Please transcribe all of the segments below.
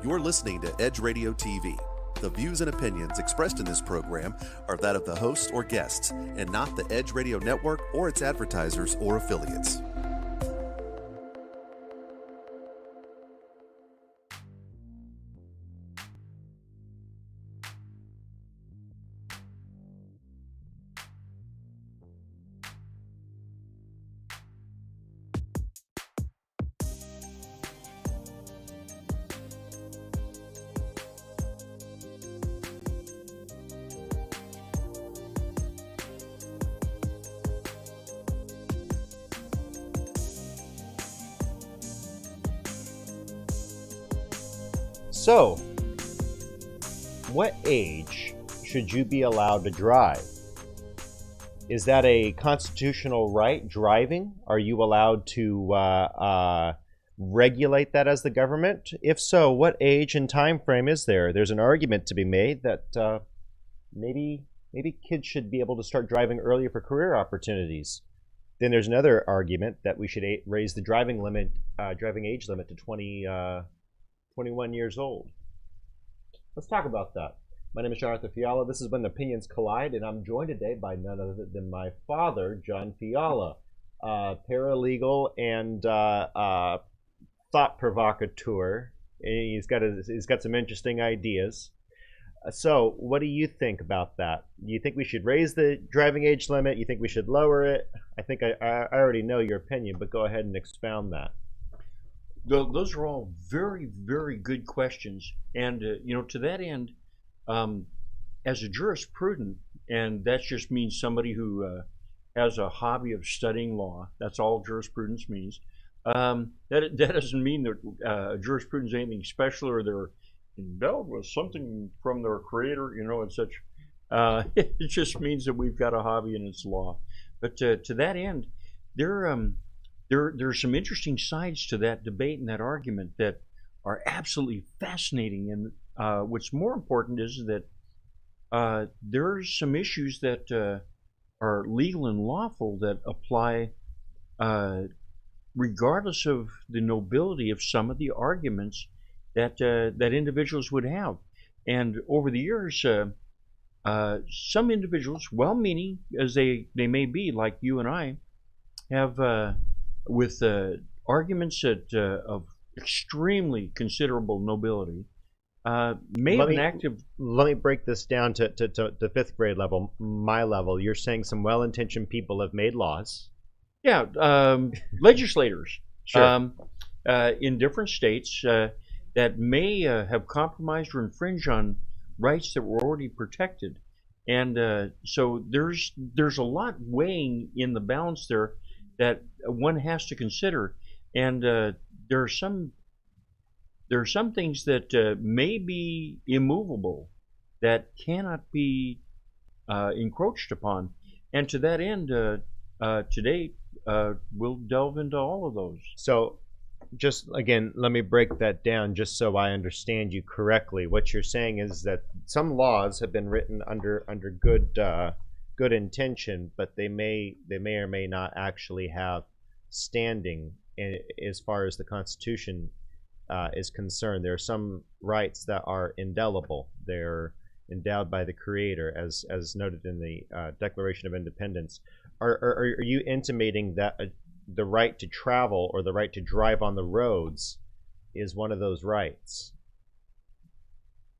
You're listening to Edge Radio TV. The views and opinions expressed in this program are that of the host or guests, and not the Edge Radio Network or its advertisers or affiliates. So, what age should you be allowed to drive? Is that a constitutional right, driving? Are you allowed to regulate that as the government? If so, what age and time frame is there? There's an argument to be made that maybe kids should be able to start driving earlier for career opportunities. Then there's another argument that we should raise the driving age limit to 21 years old. Let's talk about that. My name is John-Arthur Fiala. This is When the Opinions Collide, and I'm joined today by none other than my father, John Fiala, paralegal and thought provocateur. He's got some interesting ideas. So, what do you think about that? Do you think we should raise the driving age limit? You think we should lower it? I think I already know your opinion, but go ahead and expound that. Those are all very, very good questions. And, to that end, as a jurisprudent, and that just means somebody who has a hobby of studying law, that's all jurisprudence means. That doesn't mean that jurisprudence is anything special or they're endowed with something from their creator, and such. It just means that we've got a hobby and it's law. But to that end, There's some interesting sides to that debate and that argument that are absolutely fascinating. And what's more important is that there's some issues that are legal and lawful that apply regardless of the nobility of some of the arguments that individuals would have. And over the years, some individuals, well-meaning as they may be, like you and I, have with arguments of extremely considerable nobility, may have an active... Let me break this down to fifth grade level, my level. You're saying some well-intentioned people have made laws. Yeah, legislators Sure. In different states that may have compromised or infringed on rights that were already protected. And so there's a lot weighing in the balance there that one has to consider, and there are some things that may be immovable that cannot be encroached upon. And to that end, today we'll delve into all of those. So, just again, let me break that down just so I understand you correctly. What you're saying is that some laws have been written under good intention, but they may or may not actually have standing as far as the Constitution is concerned. There are some rights that are indelible. They're endowed by the Creator, as noted in the Declaration of Independence. Are you intimating that the right to travel or the right to drive on the roads is one of those rights?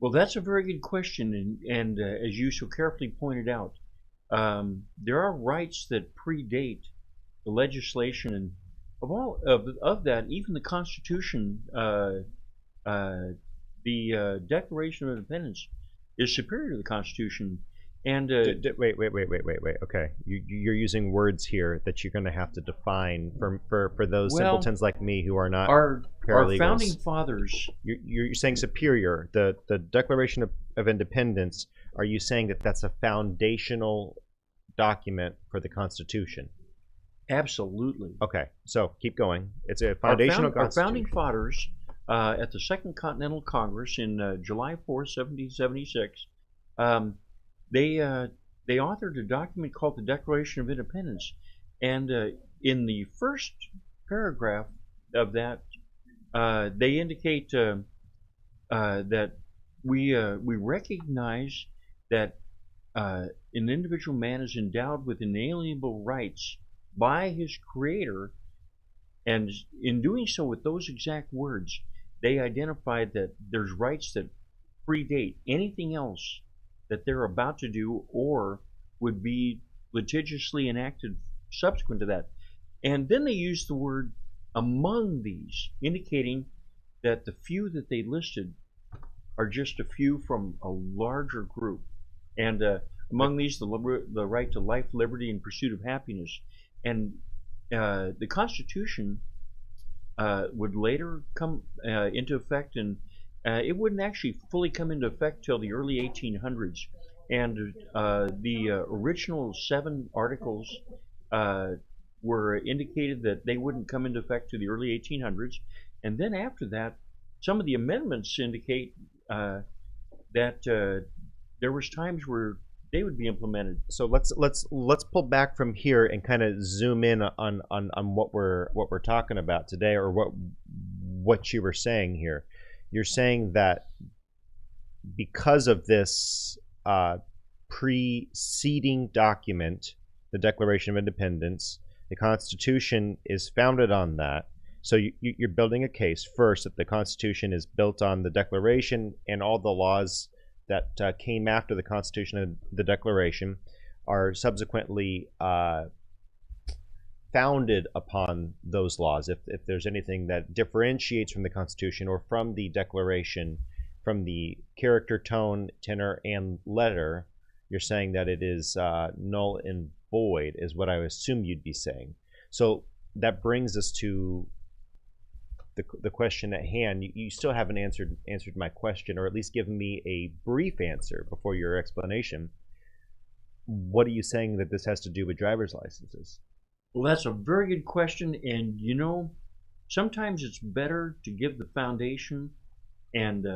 Well, that's a very good question, and as you so carefully pointed out, there are rights that predate the legislation, and of that, even the Constitution, the Declaration of Independence is superior to the Constitution. And wait. Okay, you're using words here that you're going to have to define for those simpletons like me who are not our paralegals. Founding Fathers. You're saying superior. The Declaration of Independence. Are you saying that that's a foundational document for the Constitution? Absolutely. Okay, so keep going. It's a foundational Constitution. Our Founding Fathers, at the Second Continental Congress in July 4, 1776, they authored a document called the Declaration of Independence, and in the first paragraph of that, they indicate that we recognize that an individual man is endowed with inalienable rights by his creator, and in doing so with those exact words, they identified that there's rights that predate anything else that they're about to do or would be litigiously enacted subsequent to that. And then they used the word among these, indicating that the few that they listed are just a few from a larger group. And among these, the right to life, liberty, and pursuit of happiness. And the Constitution would later come into effect, and it wouldn't actually fully come into effect till the early 1800s. And the original 7 articles were indicated that they wouldn't come into effect to the early 1800s. And then after that, some of the amendments indicate that there was times where they would be implemented. So let's pull back from here and kind of zoom in on what we're talking about today, or what you were saying here. You're saying that because of this preceding document, the Declaration of Independence, the Constitution is founded on that. So you're building a case first that the Constitution is built on the Declaration, and all the laws that came after the Constitution and the Declaration are subsequently founded upon those laws. If there's anything that differentiates from the Constitution or from the Declaration, from the character, tone, tenor, and letter, you're saying that it is null and void, is what I assume you'd be saying. So that brings us to the question at hand. You still haven't answered my question, or at least given me a brief answer before your explanation. What are you saying that this has to do with driver's licenses? Well, that's a very good question, and sometimes it's better to give the foundation, and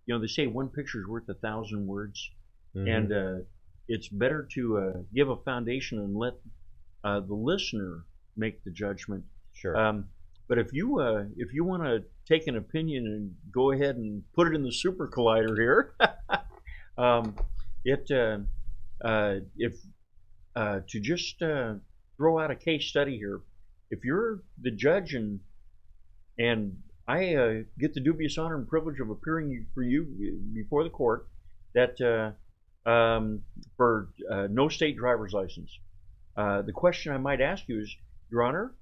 they say one picture is worth 1,000 words, and it's better to give a foundation and let the listener make the judgment. Sure. But if you want to take an opinion and go ahead and put it in the super collider here, to just throw out a case study here, if you're the judge and I get the dubious honor and privilege of appearing for you before the court, that for no state driver's license, the question I might ask you is, Your Honor,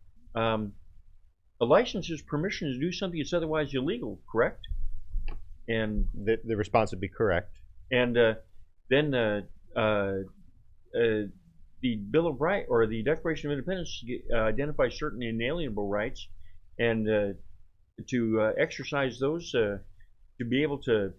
a license is permission to do something that's otherwise illegal, correct? And the response would be correct. And then the Bill of Rights, or the Declaration of Independence, identifies certain inalienable rights, and to exercise those, to be able to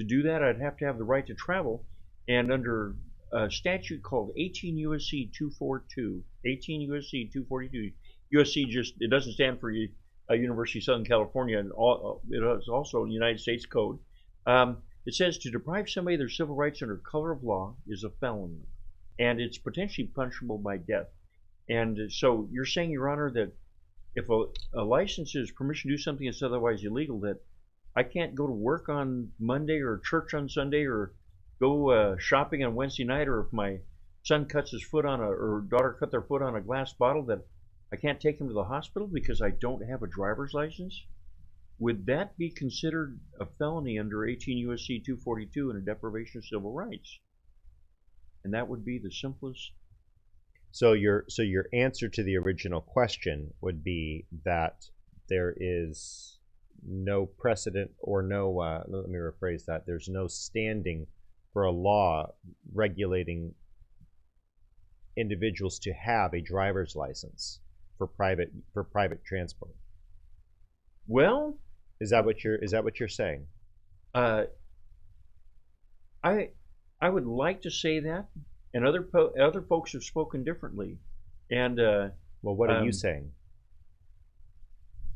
do that, I'd have to have the right to travel. And under a statute called 18 U.S.C. 242, 18 U.S.C. 242. USC it doesn't stand for University of Southern California, and it is also a United States code. It says to deprive somebody of their civil rights under color of law is a felony, and it's potentially punishable by death. And so you're saying, Your Honor, that if a license is permission to do something that's otherwise illegal, that I can't go to work on Monday or church on Sunday or go shopping on Wednesday night, or if my son cuts his foot or daughter cut their foot on a glass bottle, that I can't take him to the hospital because I don't have a driver's license? Would that be considered a felony under 18 U.S.C. 242 and a deprivation of civil rights? And that would be the simplest. So your answer to the original question would be that there is no precedent, or no, let me rephrase that, there's no standing for a law regulating individuals to have a driver's license for private transport. Well, is that what you're saying? I would like to say that, and other folks have spoken differently. And well, what are you saying?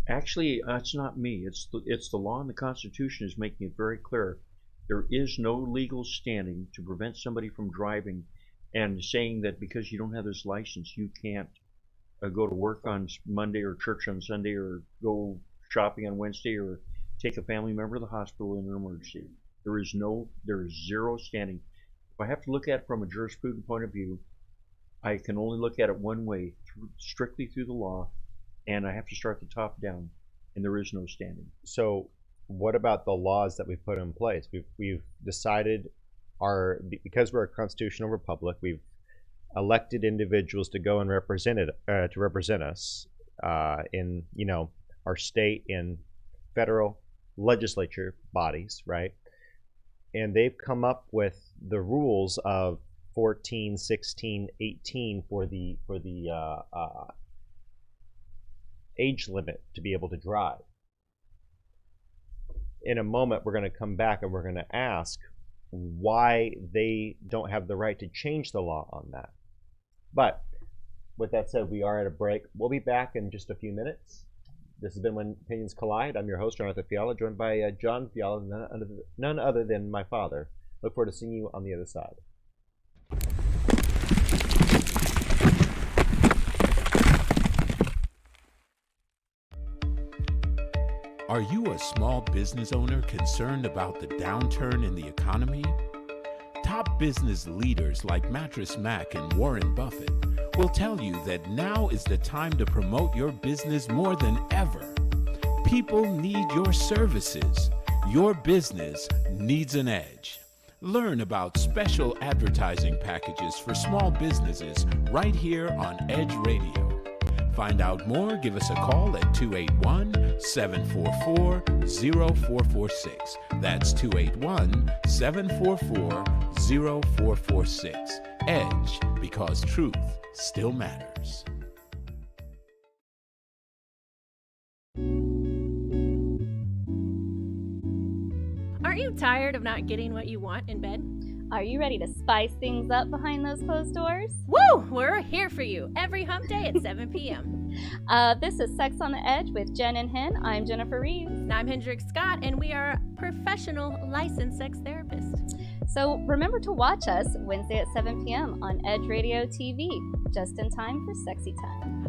Actually, it's not me. It's the law, and the Constitution is making it very clear. There is no legal standing to prevent somebody from driving, and saying that because you don't have this license, you can't go to work on Monday or church on Sunday or go shopping on Wednesday or take a family member to the hospital in an emergency. There is zero standing. If I have to look at it from a jurisprudence point of view, I can only look at it one way, strictly through the law, and I have to start the top down, and there is no standing. So what about the laws that we put in place? We've decided because we're a constitutional republic, we've elected individuals to go and represent us in our state and federal legislature bodies, right? And they've come up with the rules of 14, 16, 18 for the age limit to be able to drive. In a moment, we're going to come back and we're going to ask why they don't have the right to change the law on that. But with that said, we are at a break. We'll be back in just a few minutes. This has been When Opinions Collide. I'm your host, John-Arthur Fiala, joined by John Fiala, none other than my father. Look forward to seeing you on the other side. Are you a small business owner concerned about the downturn in the economy? Top business leaders like Mattress Mac and Warren Buffett will tell you that now is the time to promote your business more than ever. People need your services. Your business needs an edge. Learn about special advertising packages for small businesses right here on Edge Radio. Find out more, give us a call at 281-744-0446. That's 281-744-0446. Edge, because truth still matters. Aren't you tired of not getting what you want in bed? Are you ready to spice things up behind those closed doors? Woo! We're here for you every hump day at 7 p.m. This is Sex on the Edge with Jen and Hen. I'm Jennifer Reeves. And I'm Hendrix Scott, and we are professional licensed sex therapists. So remember to watch us Wednesday at 7 p.m. on Edge Radio TV, just in time for sexy time.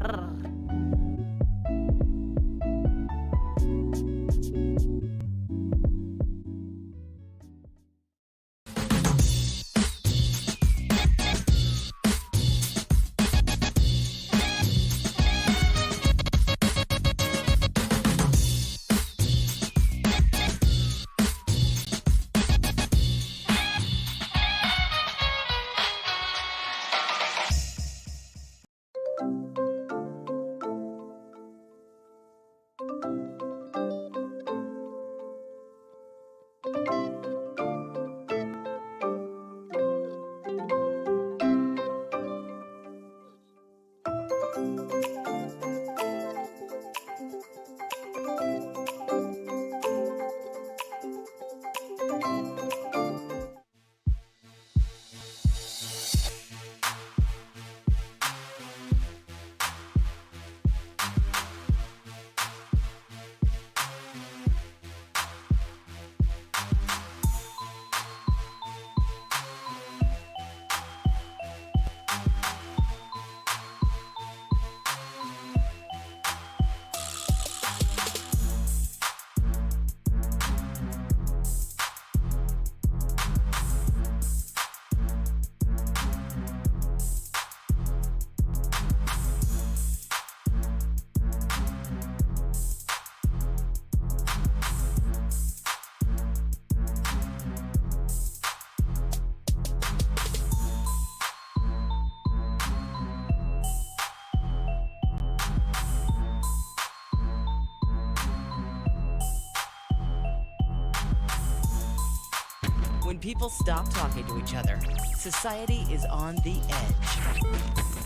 When people stop talking to each other, society is on the edge.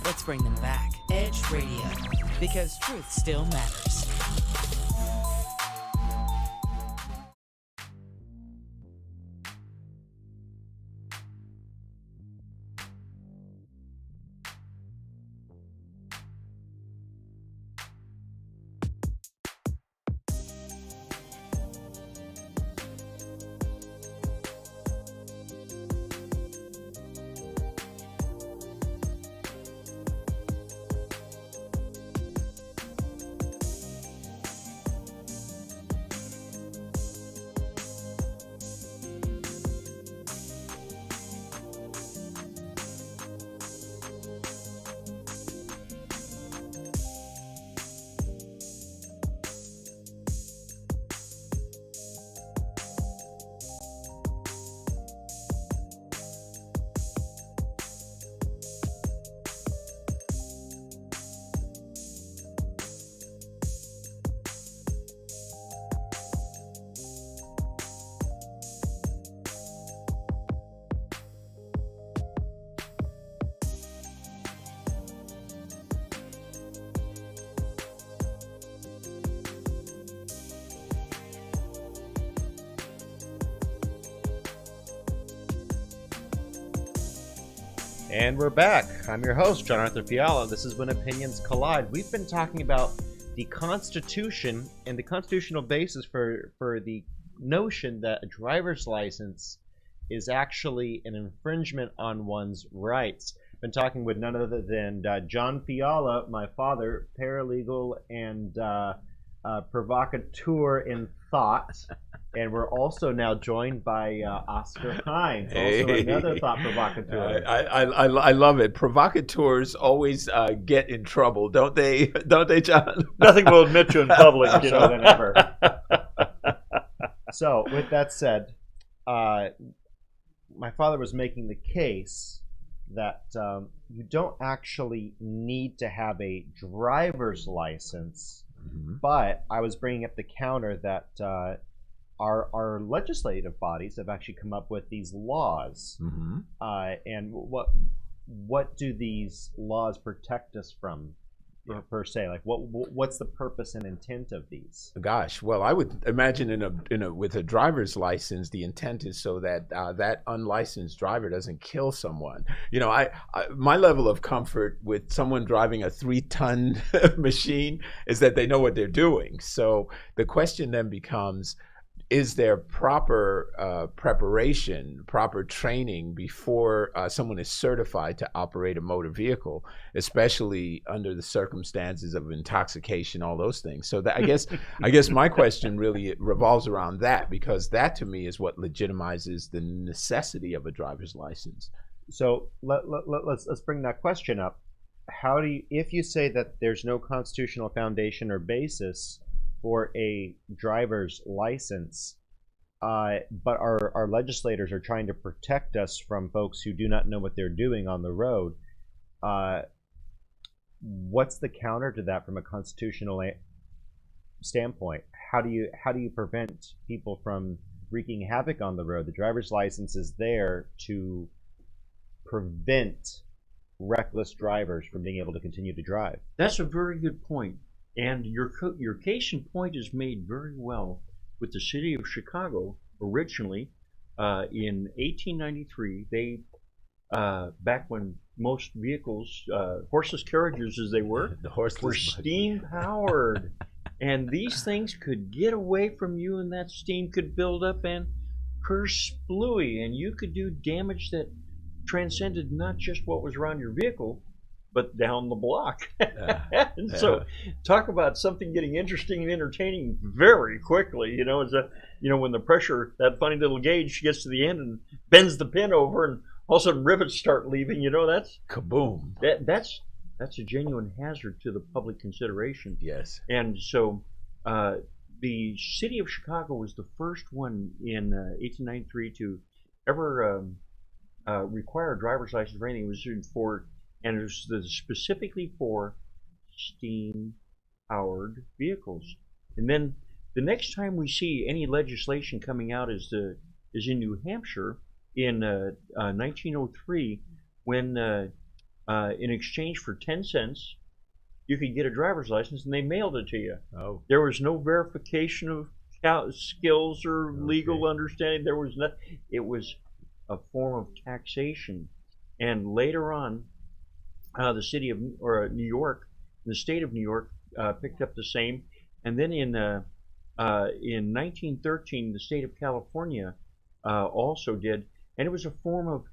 Let's bring them back. Edge Radio, because truth still matters. And we're back. I'm your host, John-Arthur Fiala. This is When Opinions Collide. We've been talking about the Constitution and the constitutional basis for the notion that a driver's license is actually an infringement on one's rights. I've been talking with none other than John Fiala, my father, paralegal and provocateur in thought. And we're also now joined by Oscar Hines, also another thought provocateur. I love it. Provocateurs always get in trouble, don't they? Don't they, John? Nothing will admit you in public, Than ever. So, with that said, my father was making the case that you don't actually need to have a driver's license, but I was bringing up the counter that our legislative bodies have actually come up with these laws, and what do these laws protect us from, per se? Like what's the purpose and intent of these? Gosh, well, I would imagine with a driver's license, the intent is so that that unlicensed driver doesn't kill someone. You know, my level of comfort with someone driving a 3-ton machine is that they know what they're doing. So the question then becomes, is there proper preparation, proper training before someone is certified to operate a motor vehicle, especially under the circumstances of intoxication, all those things? So that, I guess my question really revolves around that, because that to me is what legitimizes the necessity of a driver's license. So let's bring that question up. How do you, if you say that there's no constitutional foundation or basis for a driver's license, but our legislators are trying to protect us from folks who do not know what they're doing on the road, what's the counter to that from a constitutional standpoint? How do you prevent people from wreaking havoc on the road? The driver's license is there to prevent reckless drivers from being able to continue to drive. That's a very good point. And your case in point is made very well with the city of Chicago. Originally, in 1893, they back when most vehicles, horseless carriages as they were steam powered, and these things could get away from you, and that steam could build up and kersplooey, and you could do damage that transcended not just what was around your vehicle, but down the block. And so talk about something getting interesting and entertaining very quickly. You know, when the pressure, that funny little gauge gets to the end and bends the pin over, and all of a sudden rivets start leaving, that's kaboom. That's a genuine hazard to the public consideration. Yes. And so the city of Chicago was the first one in 1893 to ever require a driver's license for anything. It was and it was specifically for steam-powered vehicles. And then the next time we see any legislation coming out is in New Hampshire in 1903, when in exchange for 10 cents, you could get a driver's license, and they mailed it to you. Oh. There was no verification of skills or legal understanding. There was nothing. It was a form of taxation. And later on, the city of New York, the state of New York, picked up the same, and then in 1913, the state of California also did, and it was a form of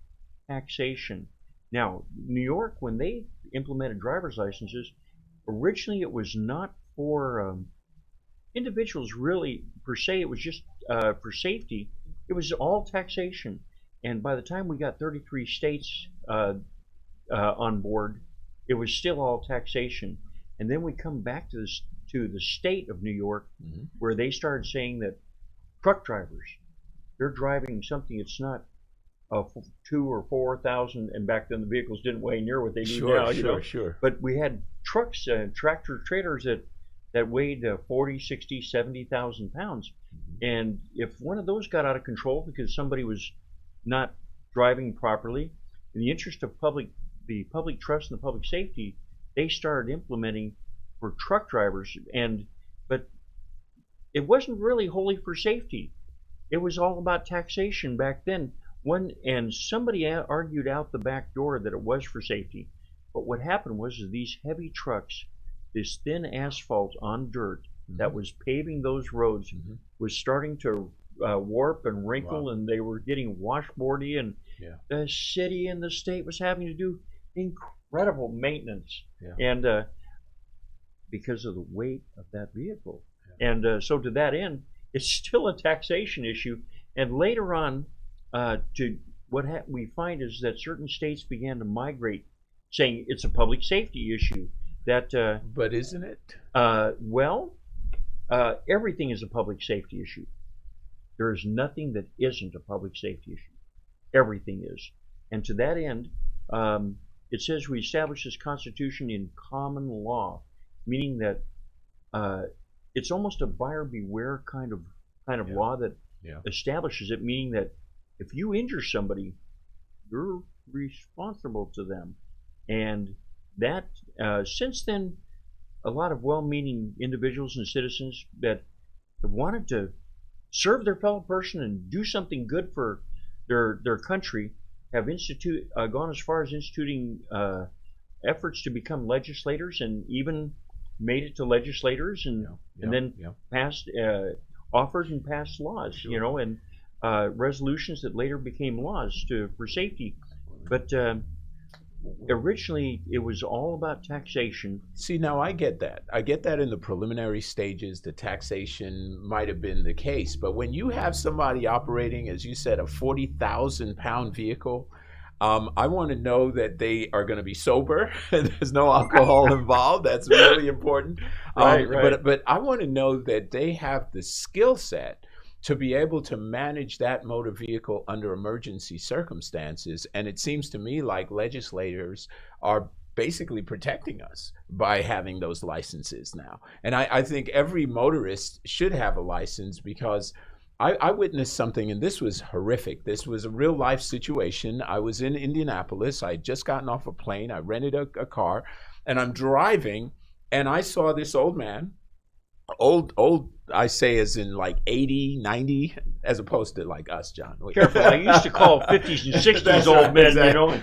taxation. Now, New York, when they implemented driver's licenses, originally it was not for individuals really per se. It was just for safety. It was all taxation, and by the time we got 33 states on board, it was still all taxation. And then we come back to the state of New York, where they started saying that truck drivers, they're driving something that's not 2,000 or 4,000, and back then the vehicles didn't weigh near what they do now. Sure. But we had trucks, tractor trailers that weighed 40, 60, 70,000 pounds. And if one of those got out of control because somebody was not driving properly, in the interest of the public trust and the public safety, they started implementing for truck drivers. But it wasn't really wholly for safety. It was all about taxation back then. And somebody argued out the back door that it was for safety. But what happened was is these heavy trucks, this thin asphalt on dirt that was paving those roads was starting to warp and wrinkle, and they were getting washboardy, and the city and the state was having to do incredible maintenance, and because of the weight of that vehicle. And so to that end, it's still a taxation issue. And later on, to what we find is that certain states began to migrate, saying it's a public safety issue. That but isn't it? Everything is a public safety issue. There is nothing that isn't a public safety issue. Everything is. And to that end, it says we establish this Constitution in common law, meaning that it's almost a buyer beware kind of law that establishes it, meaning that if you injure somebody, you're responsible to them. And that since then, a lot of well-meaning individuals and citizens that have wanted to serve their fellow person and do something good for their country have gone as far as instituting efforts to become legislators, and even made it to legislators, and then passed offers and passed laws, and resolutions that later became laws for safety. But originally, it was all about taxation. See, now I get that. I get that in the preliminary stages, the taxation might have been the case. But when you have somebody operating, as you said, a 40,000-pound vehicle, I want to know that they are going to be sober. There's no alcohol involved. That's really important. Right. But I want to know that they have the skill set to be able to manage that motor vehicle under emergency circumstances. And it seems to me like legislators are basically protecting us by having those licenses now. And I think every motorist should have a license, because I witnessed something, and this was horrific. This was a real life situation. I was in Indianapolis. I had just gotten off a plane. I rented a car, and I'm driving, and I saw this old man, old I say as in like 80, 90, as opposed to like us, John. Careful, I used to call 50s and 60s old men,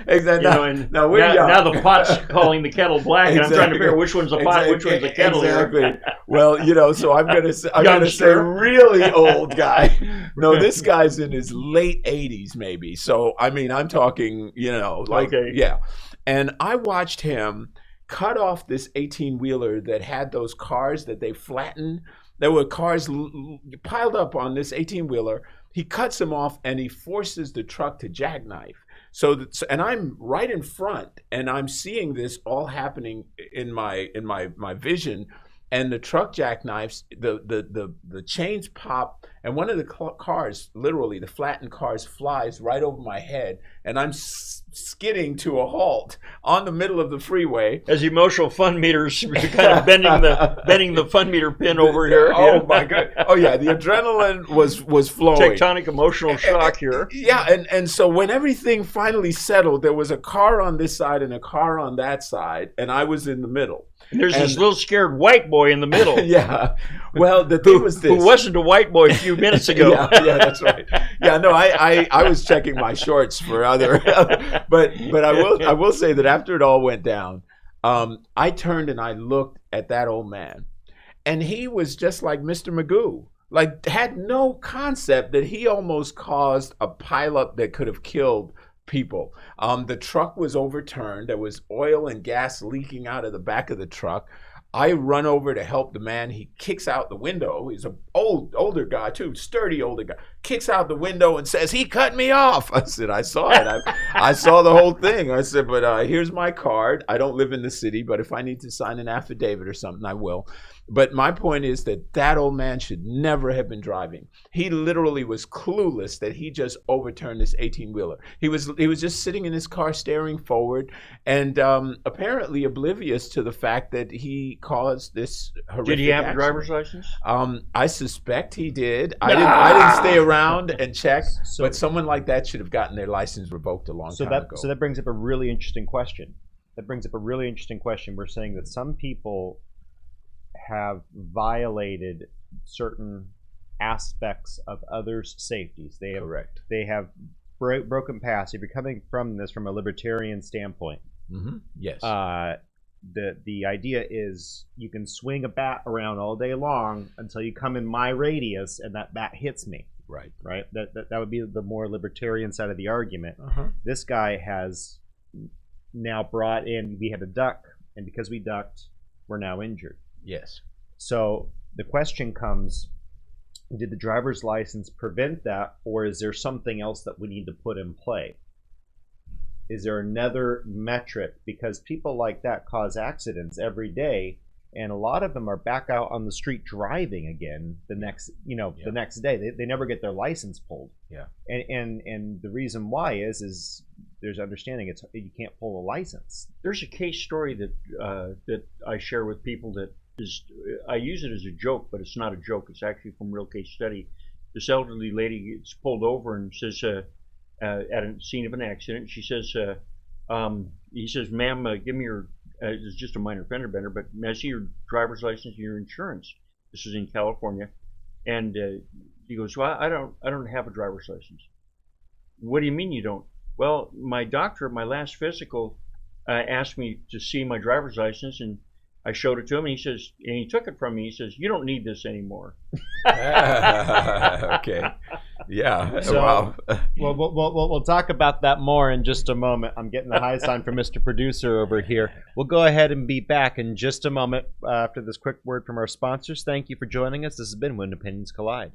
Exactly. And now the pot's calling the kettle black, and I'm trying to figure which one's a pot, which one's a kettle. Exactly. Well, so I'm gonna say really old guy. No, this guy's in his late 80s maybe. So I mean, I'm talking, And I watched him cut off this 18-wheeler that had those cars that they flattened. There were cars piled up on this 18-wheeler. He cuts them off, and he forces the truck to jackknife. And I'm right in front, and I'm seeing this all happening in my vision. And the truck jackknifes, the chains pop, and one of the cars, literally the flattened cars, flies right over my head, and I'm skidding to a halt on the middle of the freeway. As emotional fun meters kind of bending the fun meter pin over here. Oh my God! Oh yeah, the adrenaline was flowing. Tectonic emotional shock here. Yeah, and so when everything finally settled, there was a car on this side and a car on that side, and I was in the middle. There's this little scared white boy in the middle. Yeah. Well, the thing was this. Who wasn't a white boy a few minutes ago. Yeah, that's right. Yeah, no, I was checking my shorts for other. But I will say that after it all went down, I turned and I looked at that old man, and he was just like Mr. Magoo. Like, had no concept that he almost caused a pileup that could have killed people. The truck was overturned. There was oil and gas leaking out of the back of the truck. I run over to help the man. He kicks out the window. He's an older guy too, sturdy older guy. Kicks out the window and says, "He cut me off." I said, "I saw it. I saw the whole thing." I said, "But here's my card. I don't live in the city, but if I need to sign an affidavit or something, I will." But my point is that old man should never have been driving. He literally was clueless that he just overturned this 18-wheeler. He was just sitting in his car staring forward, and apparently oblivious to the fact that he caused this horrific Did he have accident. a driver's license? I suspect he did. I didn't stay around and check, but someone like that should have gotten their license revoked a long time ago. So that brings up a really interesting question. We're saying that some people have violated certain aspects of others' safeties. They have broken past, if you're coming from this from a libertarian standpoint, Yes. the idea is you can swing a bat around all day long until you come in my radius and that bat hits me. Right. Right. That would be the more libertarian side of the argument. This guy has now brought in. We had to duck, and because we ducked, we're now injured. Yes. So the question comes: did the driver's license prevent that, or is there something else that we need to put in play? Is there another metric? Because people like that cause accidents every day, and a lot of them are back out on the street driving again the next day. They never get their license pulled. Yeah. And the reason why is there's understanding you can't pull a license. There's a case story that I share with people that is, I use it as a joke, but it's not a joke. It's actually from real case study. This elderly lady gets pulled over and says, at a scene of an accident, she says, he says, "Ma'am, give me your," it's just a minor fender bender, but "may I see your driver's license and your insurance?" This is in California. And he goes, "Well, I don't have a driver's license." "What do you mean you don't?" "Well, my doctor at my last physical asked me to see my driver's license, and I showed it to him, and he took it from me. He says, 'You don't need this anymore.'" Okay. Yeah. So, Wow. We'll talk about that more in just a moment. I'm getting the high sign from Mr. Producer over here. We'll go ahead and be back in just a moment after this quick word from our sponsors. Thank you for joining us. This has been When Opinions Collide.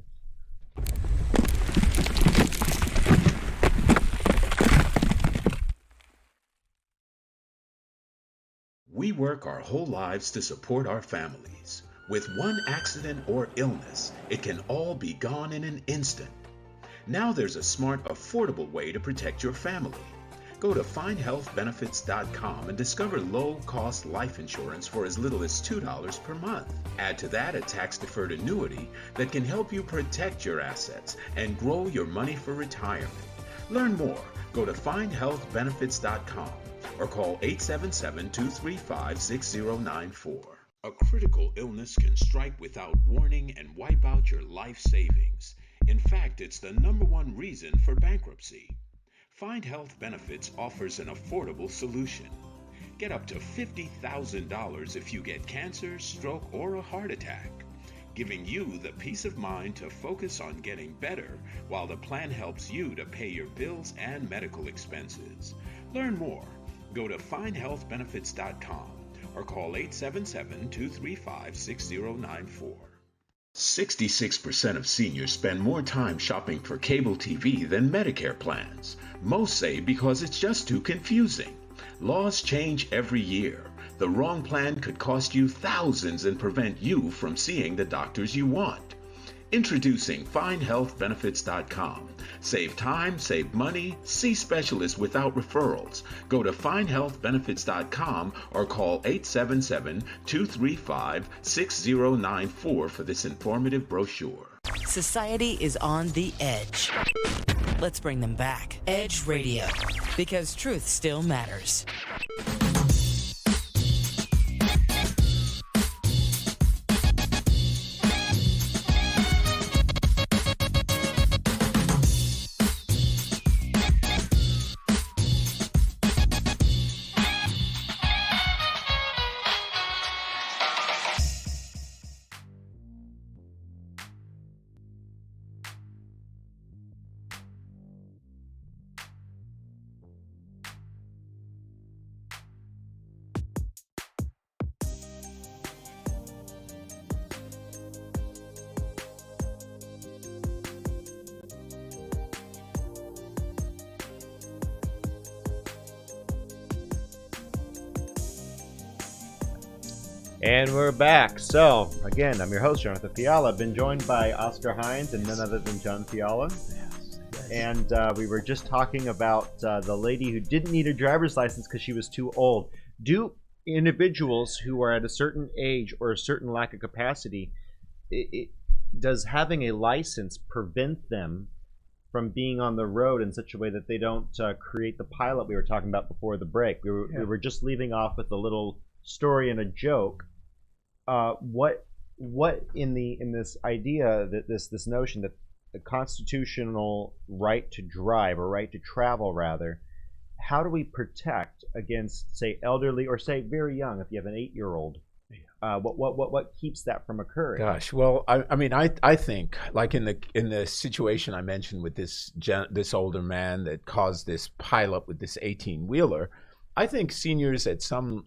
We work our whole lives to support our families. With one accident or illness, it can all be gone in an instant. Now there's a smart, affordable way to protect your family. Go to findhealthbenefits.com and discover low-cost life insurance for as little as $2 per month. Add to that a tax-deferred annuity that can help you protect your assets and grow your money for retirement. Learn more. Go to findhealthbenefits.com or call 877-235-6094. A critical illness can strike without warning and wipe out your life savings. In fact, it's the #1 reason for bankruptcy. Find Health Benefits offers an affordable solution. Get up to $50,000 if you get cancer, stroke, or a heart attack, giving you the peace of mind to focus on getting better while the plan helps you to pay your bills and medical expenses. Learn more. Go to findhealthbenefits.com or call 877-235-6094. 66% of seniors spend more time shopping for cable TV than Medicare plans. Most say because it's just too confusing. Laws change every year. The wrong plan could cost you thousands and prevent you from seeing the doctors you want. Introducing FindHealthBenefits.com. Save time, save money, see specialists without referrals. Go to FindHealthBenefits.com or call 877-235-6094 for this informative brochure. Society is on the edge. Let's bring them back. Edge Radio, because truth still matters. And we're back. So, again, I'm your host, John-Arthur Fiala. I've been joined by Oscar Hines and none other than John Fiala. Yes. And we were just talking about the lady who didn't need a driver's license because she was too old. Do individuals who are at a certain age or a certain lack of capacity, does having a license prevent them from being on the road in such a way that they don't create the pileup we were talking about before the break? We were just leaving off with a little story and a joke. What in this idea that this notion that a constitutional right to drive, or right to travel rather, how do we protect against, say, elderly or say very young, if you have an 8-year-old? What keeps that from occurring? Gosh, well, I mean, I think, like in the situation I mentioned with this older man that caused this pileup with this 18-wheeler, I think seniors at some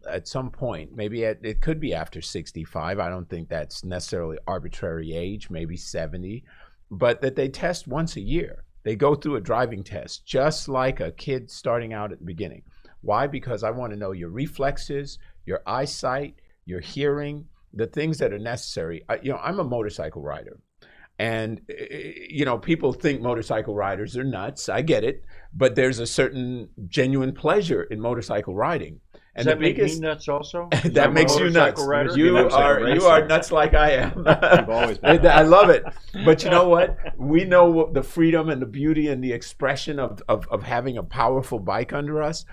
point, maybe it could be after 65. I don't think that's necessarily arbitrary age, maybe 70, but that they test once a year. They go through a driving test, just like a kid starting out at the beginning. Why? Because I want to know your reflexes, your eyesight, your hearing, the things that are necessary. I'm a motorcycle rider. And, people think motorcycle riders are nuts. I get it. But there's a certain genuine pleasure in motorcycle riding. And Does that make me nuts also? That makes you nuts. Rider? You are nuts like I am. You've always been. I love it. But you know what? We know the freedom and the beauty and the expression of having a powerful bike under us.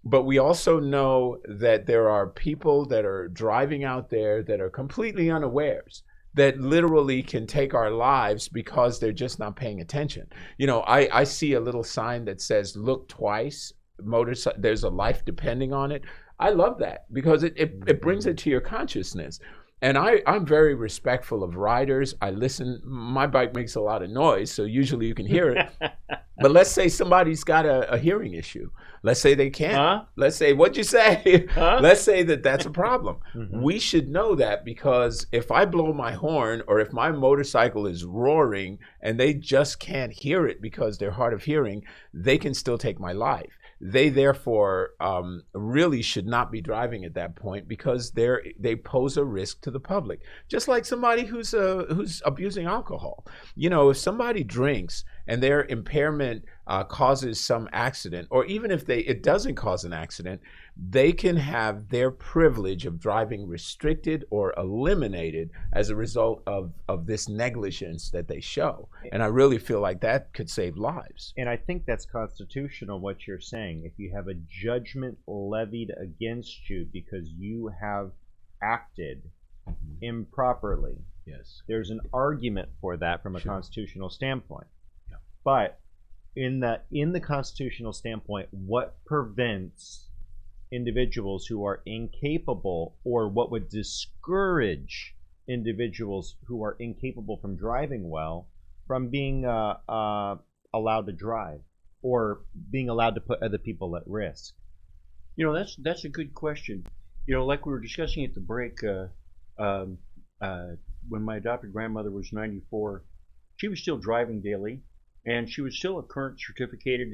But we also know that there are people that are driving out there that are completely unawares, that literally can take our lives because they're just not paying attention. I see a little sign that says, "Look twice, there's a life depending on it." I love that because it brings it to your consciousness. And I'm very respectful of riders. I listen. My bike makes a lot of noise, so usually you can hear it. But let's say somebody's got a hearing issue. Let's say they can't. Huh? Let's say, what'd you say? Huh? Let's say that's a problem. Mm-hmm. We should know that, because if I blow my horn or if my motorcycle is roaring and they just can't hear it because they're hard of hearing, they can still take my life. They therefore really should not be driving at that point, because they pose a risk to the public. Just like somebody who's abusing alcohol. If somebody drinks and their impairment causes some accident, or even if it doesn't cause an accident, they can have their privilege of driving restricted or eliminated as a result of this negligence that they show. And I really feel like that could save lives. And I think that's constitutional, what you're saying. If you have a judgment levied against you because you have acted improperly, Yes. there's an argument for that from a Sure. constitutional standpoint. Yeah. But in the constitutional standpoint, what prevents individuals who are incapable, or what would discourage individuals who are incapable from driving well, from being allowed to drive, or being allowed to put other people at risk? That's a good question. Like we were discussing at the break, when my adopted grandmother was 94, she was still driving daily, and she was still a current certificated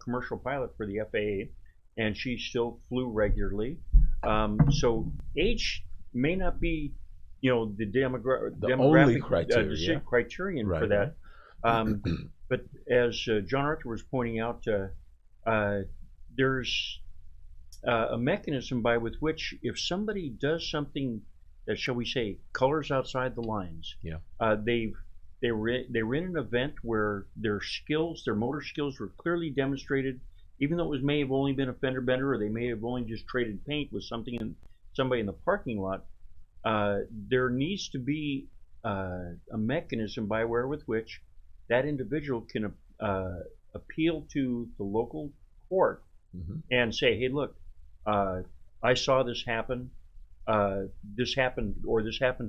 commercial pilot for the FAA, and she still flew regularly. So age may not be, the only demographic criterion Right, for that. But as John-Arthur was pointing out, there's a mechanism by with which, if somebody does something that, shall we say, colors outside the lines, they were in an event where their motor skills were clearly demonstrated, even though it may have only been a fender bender, or they may have only just traded paint with somebody in the parking lot. There needs to be a mechanism by with which that individual can appeal to the local court and say, "Hey, look, I saw this happen. This happened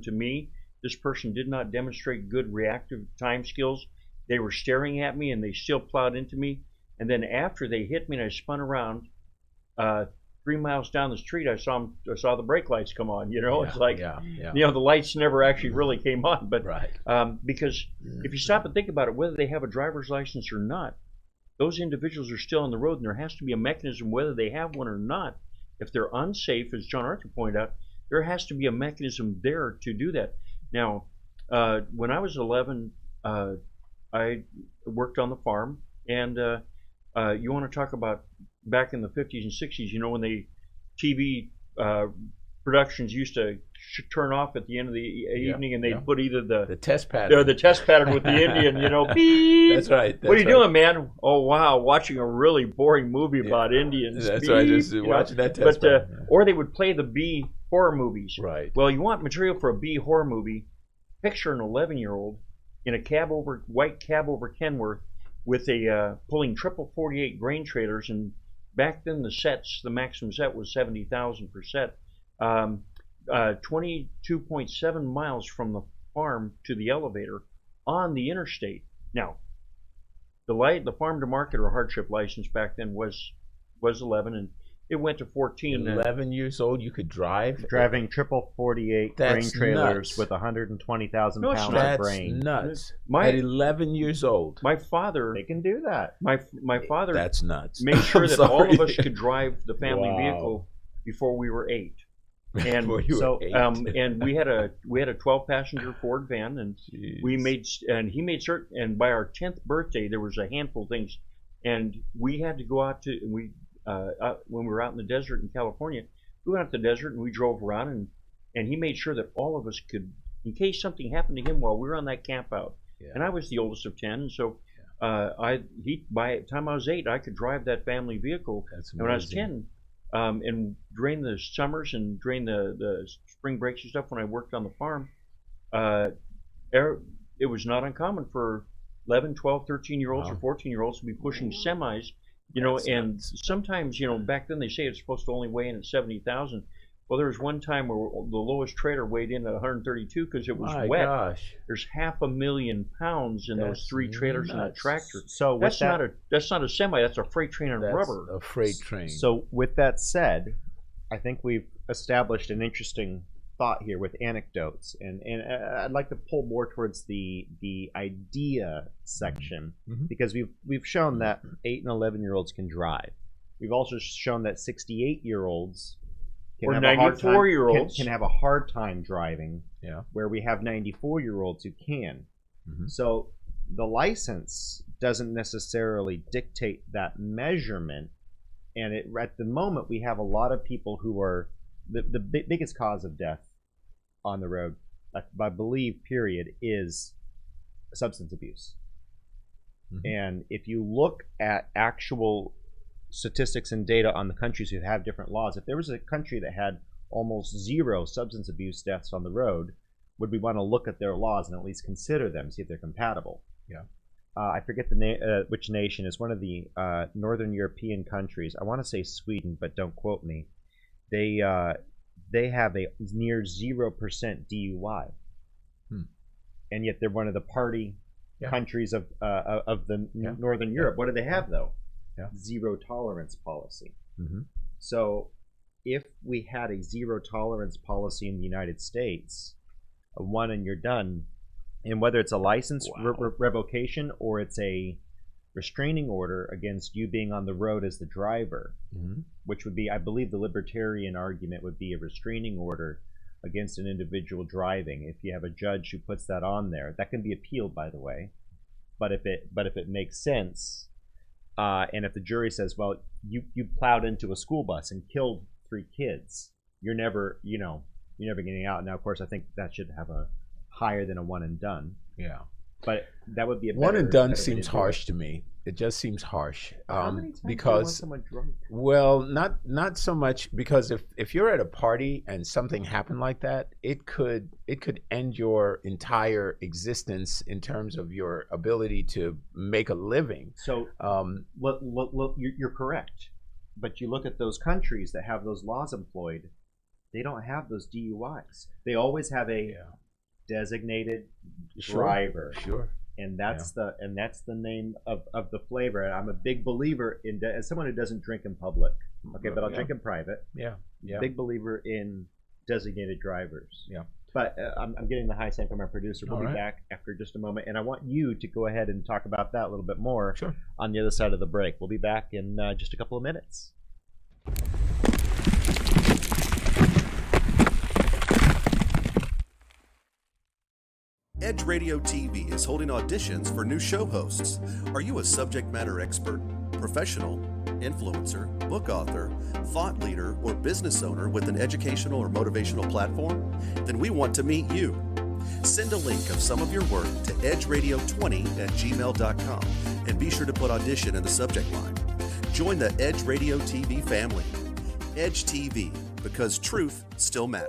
to me. This person did not demonstrate good reactive time skills. They were staring at me and they still plowed into me. And then after they hit me and I spun around, 3 miles down the street, I saw the brake lights come on. It's like, the lights never actually really came on. But because if you stop and think about it, whether they have a driver's license or not, those individuals are still on the road, and there has to be a mechanism, whether they have one or not. If they're unsafe, as John-Arthur pointed out, there has to be a mechanism there to do that. Now, when I was 11, I worked on the farm, and you want to talk about back in the 50s and 60s, when the TV productions used to turn off at the end of the evening, and they'd put either the test pattern, the test pattern with the Indian, beep. That's right. What are you doing, man? Oh wow, watching a really boring movie about Indians. That's beep, right. Just watching that test pattern. Or they would play the B horror movies. Right. Well, you want material for a B horror movie? Picture an 11-year-old in a white cab over Kenworth with a pulling triple 48 grain trailers, and back then the maximum set was 70,000 per set. 22.7 miles from the farm to the elevator on the interstate. Now, the farm to market or hardship license back then was 11, and it went to 14. 11 years old, you could drive? Driving triple 48 grain trailers with 120,000 pounds of grain. That's nuts. At 11 years old. My father... They can do that. My father... That's nuts. Made sure that all of us could drive the family vehicle before we were 8. And so, and we had a 12-passenger Ford van, and he made certain. And by our 10th birthday, there was a handful of things, and we had to go out to when we were out in the desert in California. We went out to the desert and we drove around, and he made sure that all of us could, in case something happened to him while we were on that camp out. Yeah. And I was the oldest of 10, and so by the time I was 8, I could drive that family vehicle. That's amazing. And when I was 10. And during the summers and during the spring breaks and stuff when I worked on the farm, it was not uncommon for 11, 12, 13-year-olds or 14-year-olds to be pushing semis, and sometimes, back then they say it's supposed to only weigh in at 70,000. Well, there was one time where the lowest trailer weighed in at 132 because it was wet. Gosh. There's 500,000 pounds in those 3 trailers in that tractor. So that's not a semi. That's a freight train on rubber. A freight train. So with that said, I think we've established an interesting thought here with anecdotes, and I'd like to pull more towards the idea section, because we've shown that 8 and 11-year-olds can drive. We've also shown that 68-year-olds or 94-year-olds can have a hard time driving, where we have 94-year-olds who can. So the license doesn't necessarily dictate that measurement, and at the moment we have a lot of people who are the biggest cause of death on the road, I believe, period, is substance abuse. And if you look at actual statistics and data on the countries who have different laws, if there was a country that had almost 0 substance abuse deaths on the road, would we want to look at their laws and at least consider them, see if they're compatible? I forget which nation is one of the northern European countries. I want to say Sweden, but don't quote me. They have a near 0% DUI, and yet they're one of the party countries of the northern Europe. What do they have though? Zero tolerance policy. So if we had a zero tolerance policy in the United States, a one and you're done, and whether it's a license revocation or it's a restraining order against you being on the road as the driver, which would be, I believe the libertarian argument would be a restraining order against an individual driving. If you have a judge who puts that on there, that can be appealed, by the way. But if it makes sense, and if the jury says, well, you plowed into a school bus and killed 3 kids, you're never getting out. Now, of course, I think that should have a higher than a one and done. But that would be a one and done seems harsh to me. It just seems harsh. How many times because do you want someone drunk? Well, not so much, because if you're at a party and something happened like that, it could end your entire existence in terms of your ability to make a living. So you're correct, but you look at those countries that have those laws employed, they don't have those DUIs. They always have a designated driver. And that's the name of the flavor. And I'm a big believer in, as someone who doesn't drink in public, but I'll drink in private. Big believer in designated drivers. But I'm getting the high sign from our producer. We'll be back after just a moment, and I want you to go ahead and talk about that a little bit more on the other side of the break. We'll be back in just a couple of minutes. Edge Radio TV is holding auditions for new show hosts. Are you a subject matter expert, professional, influencer, book author, thought leader, or business owner with an educational or motivational platform? Then we want to meet you. Send a link of some of your work to edgeradio20@gmail.com and be sure to put audition in the subject line. Join the Edge Radio TV family. Edge TV, because truth still matters.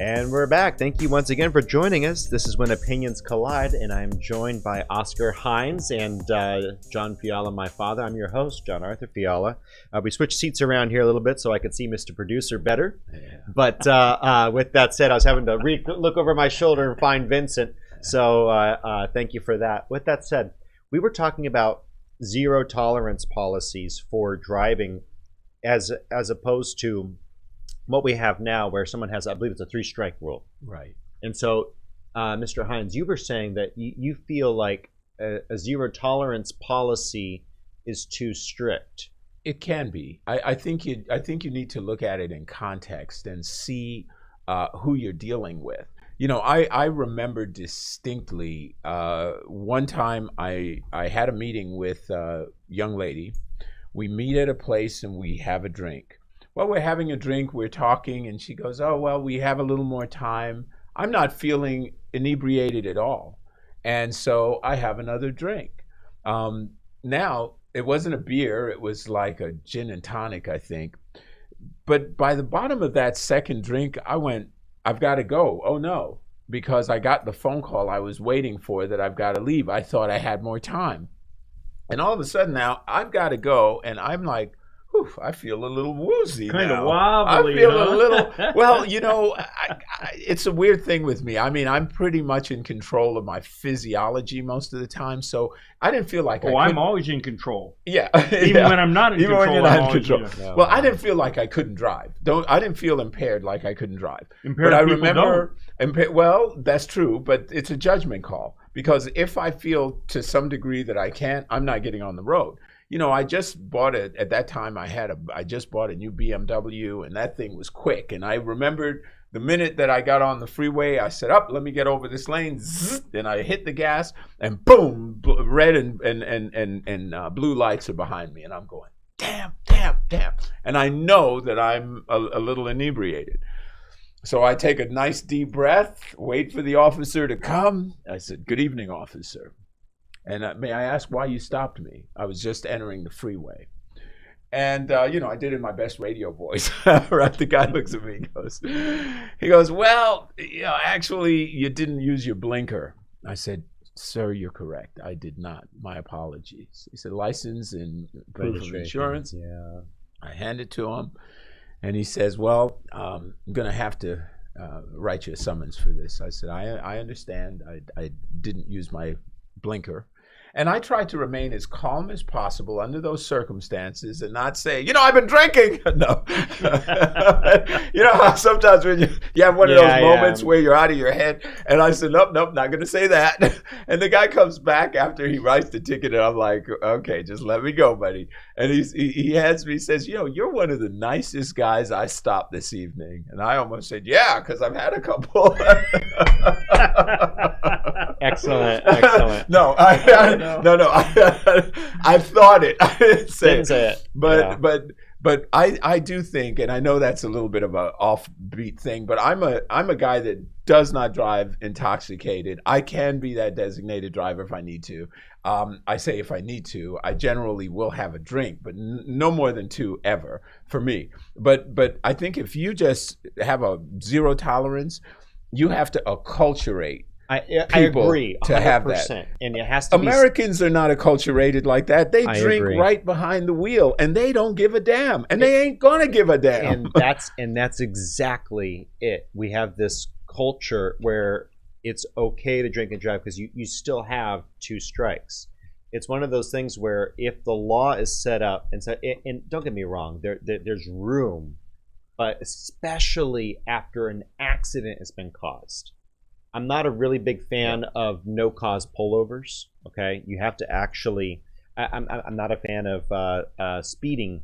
And we're back. Thank you once again for joining us. This is When Opinions Collide, and I'm joined by Oscar Hines and John Fiala, my father. I'm your host, John-Arthur Fiala. We switched seats around here a little bit so I could see Mr. Producer better. Yeah. But with that said, I was having to look over my shoulder and find Vincent. So thank you for that. With that said, we were talking about zero tolerance policies for driving as opposed to what we have now, where someone has, I believe it's a 3-strike rule. Right. And so, Mr. Hines, you were saying that you feel like a zero tolerance policy is too strict. It can be. I think you need to look at it in context and see who you're dealing with. You know, I remember distinctly one time I had a meeting with a young lady. We meet at a place and we have a drink. Well, we're having a drink, we're talking, and she goes, oh, well, we have a little more time. I'm not feeling inebriated at all. And so I have another drink. Now, it wasn't a beer, it was like a gin and tonic, I think. But by the bottom of that second drink, I went, I've got to go. Oh, no, because I got the phone call I was waiting for that I've got to leave. I thought I had more time. And all of a sudden now, I've got to go, and I'm like, I feel a little woozy kind now. of wobbly. I feel a little, well, you know, it's a weird thing with me. I mean, I'm pretty much in control of my physiology most of the time, so I didn't feel like I'm always in control. Yeah. Even when I'm not in Even control. When you're not in control. No. Well, I didn't feel like I couldn't drive. I didn't feel impaired like I couldn't drive. Impaired but I people remember, don't. Well, that's true, but it's a judgment call. Because if I feel to some degree that I can't, I'm not getting on the road. You know, I just bought it at that time. I just bought a new BMW, and that thing was quick. And I remembered the minute that I got on the freeway, I said, "Up, let me get over this lane." Zzz, and I hit the gas, and boom, red and blue lights are behind me, and I'm going, damn. And I know that I'm a little inebriated. So I take a nice deep breath, wait for the officer to come. I said, "Good evening, officer. And may I ask why you stopped me? I was just entering the freeway." And, you know, I did it in my best radio voice. Right? The guy looks at me and he goes, "Well, you know, actually, you didn't use your blinker." I said, "Sir, you're correct. I did not. My apologies." He said, "License and proof of insurance." Yeah. I hand it to him. And he says, "Well, I'm going to have to write you a summons for this." I said, I understand. I didn't use my blinker. And I tried to remain as calm as possible under those circumstances and not say, "You know, I've been drinking." No. You know how sometimes when you have one of those moments where you're out of your head. And I said, nope, not going to say that. And the guy comes back after he writes the ticket, and I'm like, "Okay, just let me go, buddy." And he hands me, he says, "You know, you're one of the nicest guys I stopped this evening." And I almost said, "Yeah, because I've had a couple." Excellent. No, No. I thought it. I didn't say it. But I do think, and I know that's a little bit of an offbeat thing, but I'm a guy that does not drive intoxicated. I can be that designated driver if I need to. I say if I need to. I generally will have a drink, but no more than 2 ever for me. But I think if you just have a zero tolerance, you have to acculturate. I agree, 100%. To have that. And it has to Americans are not acculturated like that. They drink agree. right behind the wheel, and they don't give a damn, and they ain't gonna give a damn. And that's exactly it. We have this culture where it's okay to drink and drive because you still have 2 strikes. It's one of those things where if the law is set up, and don't get me wrong, there's room, but especially after an accident has been caused. I'm not a really big fan of no-cause pullovers. Okay, you have to actually. I'm not a fan of speeding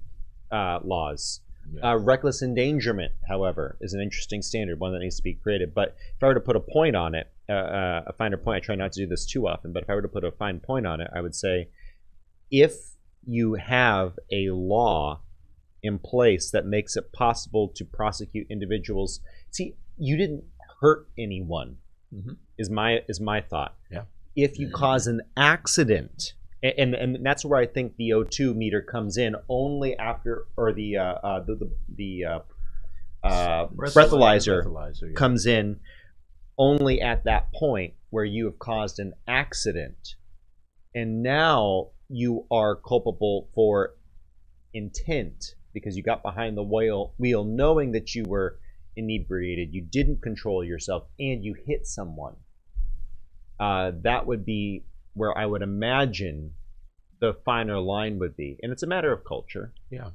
laws. Reckless endangerment, however, is an interesting standard, one that needs to be created. But if I were to put a point on it, a finer point, I try not to do this too often, but if I were to put a fine point on it, I would say, if you have a law in place that makes it possible to prosecute individuals, see, you didn't hurt anyone. Mm-hmm. Is my thought. Yeah. If you cause an accident, and that's where I think the O2 meter comes in, only after, or the breathalyzer yeah. comes in only at that point where you have caused an accident, and now you are culpable for intent because you got behind the wheel knowing that you were inebriated, you didn't control yourself, and you hit someone. That would be where I would imagine the finer line would be. And it's a matter of culture. Yeah.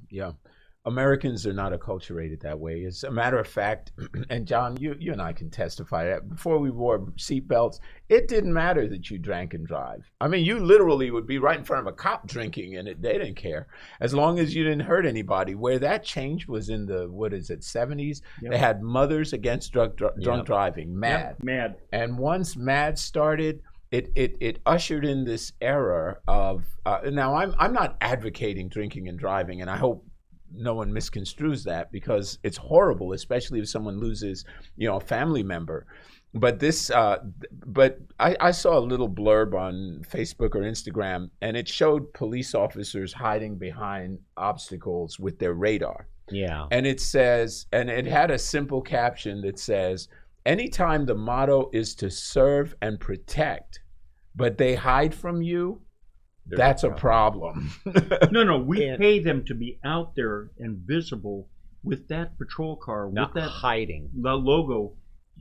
Americans are not acculturated that way. As a matter of fact, and John, you and I can testify that before we wore seatbelts, it didn't matter that you drank and drive. I mean, you literally would be right in front of a cop drinking, and they didn't care as long as you didn't hurt anybody. Where that changed was in the 70s. Yep. They had Mothers Against Drunk Driving, MAD. Yep. MAD. And once MAD started, it ushered in this era of now I'm not advocating drinking and driving, and I hope no one misconstrues that, because it's horrible, especially if someone loses, a family member. But I saw a little blurb on Facebook or Instagram, and it showed police officers hiding behind obstacles with their radar. Yeah. And it says, and it had a simple caption that says, anytime the motto is to serve and protect, but they hide from you, that's a problem. No, we pay them to be out there and visible with that patrol car, not with that hiding the logo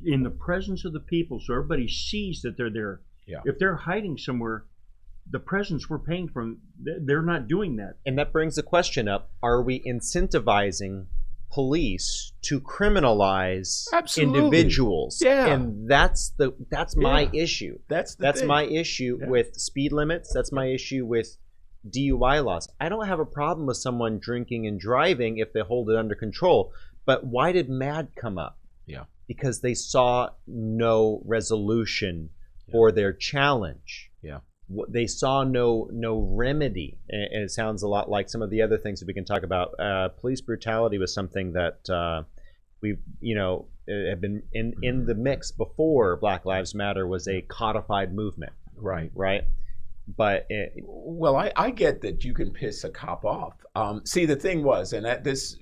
in the presence of the people, so everybody sees that they're there. Yeah. If they're hiding somewhere, the presence we're paying for, they're not doing that. And that brings the question up: are we incentivizing police to criminalize individuals? Yeah. And that's my issue. That's thing. My issue with speed limits. That's my issue with DUI laws. I don't have a problem with someone drinking and driving if they hold it under control. But why did MAD come up? Yeah. Because they saw no resolution for their challenge. Yeah. They saw no remedy, and it sounds a lot like some of the other things that we can talk about. Police brutality was something that we've have been in the mix before Black Lives Matter was a codified movement. Right. But I get that you can piss a cop off. See, the thing was, and that this,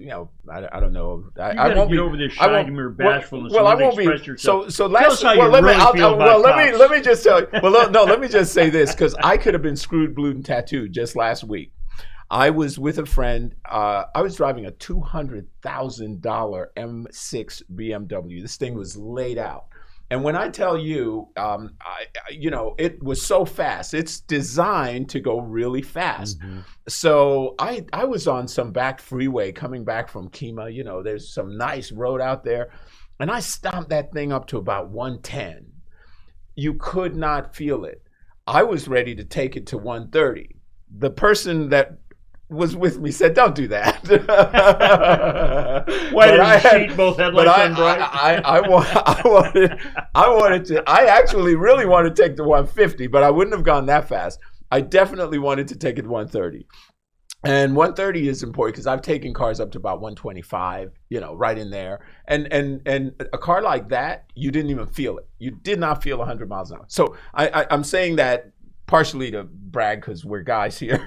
I don't know. I won't get over this shy bashfulness. Well, I won't be. Yourself. So last. Let me just tell you. Well, no, let me just say this, because I could have been screwed, blued, and tattooed just last week. I was with a friend. I was driving a $200,000 M6 BMW. This thing was laid out. And when I tell you, it was so fast. It's designed to go really fast. Mm-hmm. So I was on some back freeway coming back from Kemah. There's some nice road out there. And I stomped that thing up to about 110. You could not feel it. I was ready to take it to 130. The person that was with me said, "Don't do that." Why did you cheat both headlights on bright? I wanted to. I actually really wanted to take the 150, but I wouldn't have gone that fast. I definitely wanted to take it to 130. And 130 is important because I've taken cars up to about 125, right in there. And a car like that, you didn't even feel it. You did not feel 100 miles an hour. So I'm saying that partially to brag because we're guys here,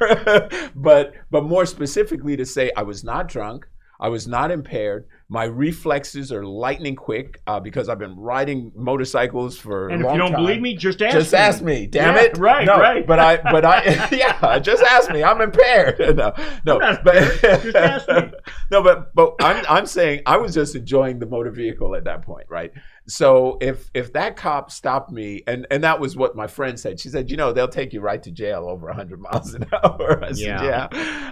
but more specifically to say I was not drunk, I was not impaired. My reflexes are lightning quick because I've been riding motorcycles for a long time. And if you don't believe me, just ask me. Just ask me, damn it. Right, no, right. But I, yeah, just ask me. I'm impaired. No, just ask me. No, but I'm saying I was just enjoying the motor vehicle at that point, right? So if that cop stopped me, and that was what my friend said. She said, they'll take you right to jail over 100 miles an hour. I said, yeah.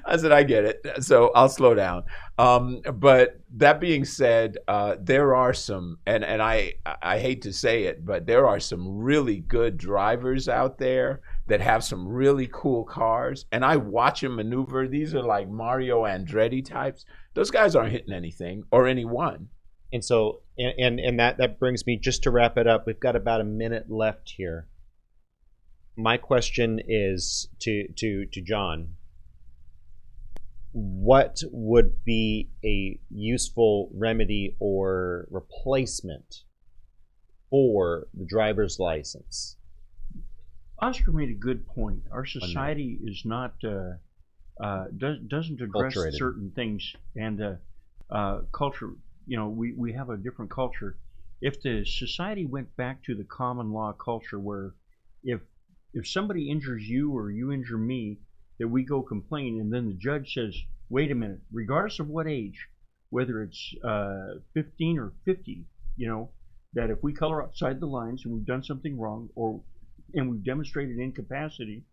I said, I get it. So I'll slow down. But that being said, there are some, and I hate to say it, but there are some really good drivers out there that have some really cool cars, and I watch them maneuver. These are like Mario Andretti types. Those guys aren't hitting anything or anyone. And so, and that brings me, just to wrap it up, we've got about a minute left here. My question is to John. What would be a useful remedy or replacement for the driver's license? Oscar made a good point. Our society is not doesn't address certain things, and culture. we have a different culture. If the society went back to the common law culture where if somebody injures you or you injure me, that we go complain, and then the judge says, wait a minute, regardless of what age, whether it's 15 or 50, that if we color outside the lines and we've done something wrong and we've demonstrated incapacity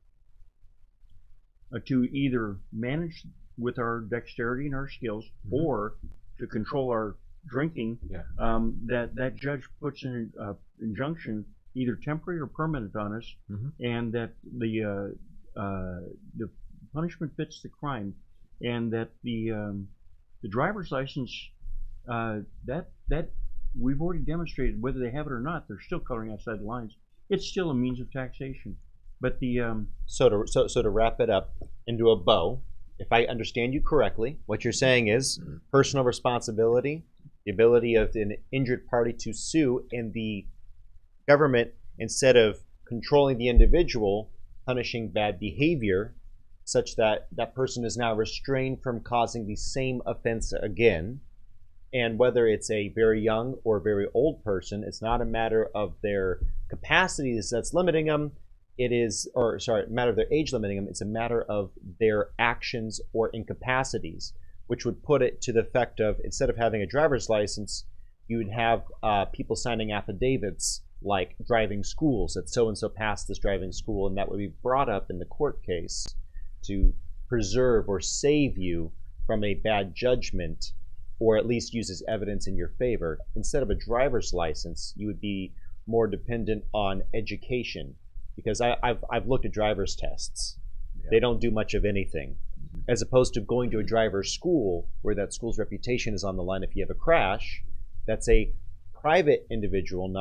to either manage with our dexterity and our skills or to control our drinking, that judge puts an injunction, either temporary or permanent, on us, and that the punishment fits the crime, and that the driver's license, that we've already demonstrated, whether they have it or not, they're still coloring outside the lines. It's still a means of taxation. But the so to wrap it up into a bow, if I understand you correctly, what you're saying is personal responsibility, the ability of an injured party to sue, and the government, instead of controlling the individual, punishing bad behavior, such that that person is now restrained from causing the same offense again. And whether it's a very young or very old person, it's not a matter of their capacities that's limiting them. It is, or sorry, a matter of their age limiting them. It's a matter of their actions or incapacities, which would put it to the effect of, instead of having a driver's license, you would have people signing affidavits like driving schools, that so-and-so passed this driving school, and that would be brought up in the court case to preserve or save you from a bad judgment, or at least use as evidence in your favor. Instead of a driver's license, you would be more dependent on education, because I've looked at driver's tests. They don't do much of anything, as opposed to going to a driver's school where that school's reputation is on the line. If you have a crash, that's a private individual,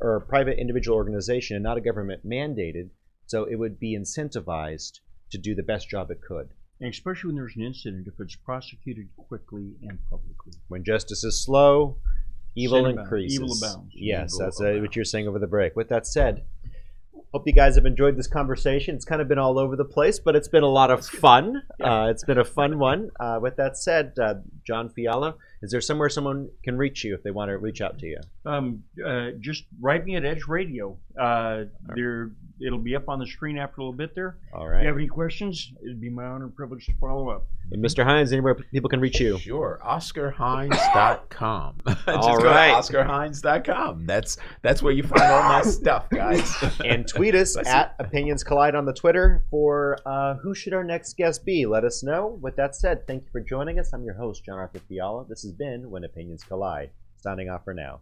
or a private individual organization, and not a government mandated. So it would be incentivized to do the best job it could. And especially when there's an incident, if it's prosecuted quickly and publicly. When justice is slow, evil Sin increases. Evil abounds. Yes, Evil that's abounds. what you're saying over the break. With that said, hope you guys have enjoyed this conversation. It's kind of been all over the place, but it's been a lot of fun. It's been a fun one. With that said, John Fiala, is there somewhere someone can reach you if they want to reach out to you? Just write me at Edge Radio. It'll be up on the screen after a little bit there. All right. If you have any questions, it'd be my honor and privilege to follow up. And Mr. Hines, anywhere people can reach you? Sure, OscarHines.com. Just All go right. to OscarHines.com. That's where you find all my stuff, guys. And tweet us at Opinions Collide on the Twitter for who should our next guest be. Let us know. With that said, thank you for joining us. I'm your host, John-Arthur Fiala. This has been When Opinions Collide. Signing off for now.